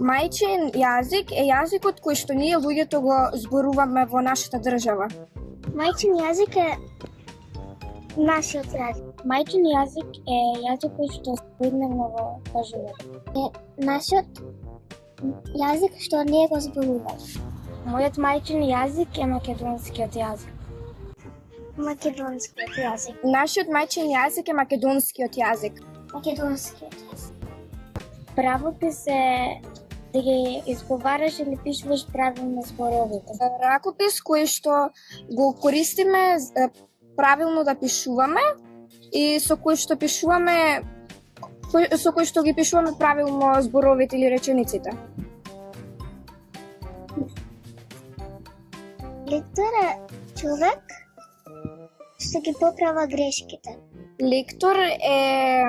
Мајчин јазик е јазикот кој што ние луѓето го зборуваме во нашата држава. Мајчин јазик е нашиот јазик. Мајчин јазик е јазикот што секојдневно во животот. Нашиот јазик што ние го зборуваме. Мојот мајчин јазик е македонскиот јазик. Македонскиот јазик. Нашиот мајчин јазик е македонскиот јазик. Македонскиот јазик. Правопис е да ги изговараш или пишуваш правилно зборовите. Ракопис кој што го користиме правилно да пишуваме и со кој што ги пишуваме правилно зборовите или речениците. Лектор е човек што ги поправа грешките. Лектор е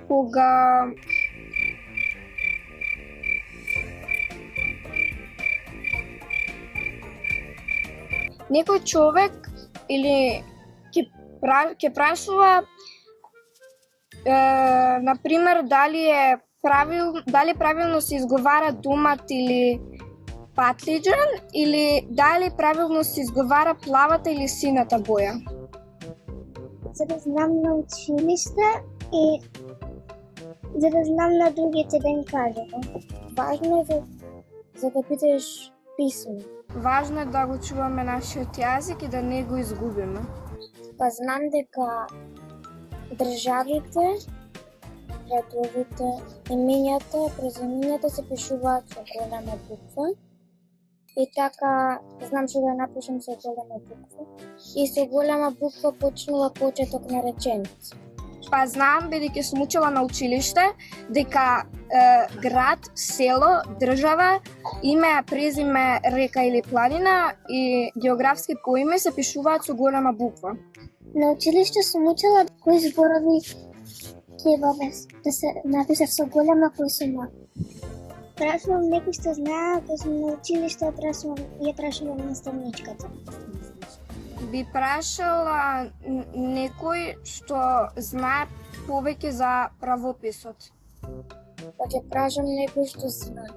кога некој човек или ќе прашува например дали правилно се изговара думат или патлиџан или дали правилно се изговара плавата или сината боја. За да знам на училиште и за да знам на другите да им кажам. Важно е за да бидеш писмен. Важно е да го чуваме нашиот јазик и да не го изгубиме. Па знам дека државите, градовите, имењата, презимењата се пишуваат со голема буква. И така знам што да напишам со голема буква. И со голема буква почнува почеток на реченица. Па знам, бидејќи сум учела на училиште, дека град, село, држава, име, презиме, река или планина и географски поиме се пишуваат со голема буква. На училиште сум учела кои зборови треба да се напишат со голема, кои со мала. Прашувам некој што знае, кога сум на училиште, ја прашувам наставничката. Би прашала некој што знае повеќе за правописот. Па ќе прашам некој што знае.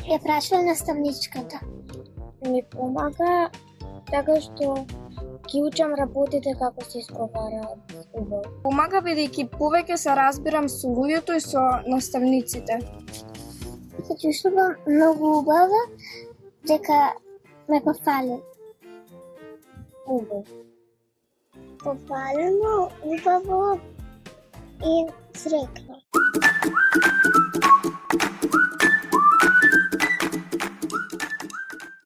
Ја прашувам наставничката. Ми помага така што ги учам работите како се изговараат убаво. Помага бидејќи повеќе се разбирам со луѓето и со наставниците. Се чувствувам многу убаво дека ме пофалил. Убаво. Пофалено, убаво и среќно.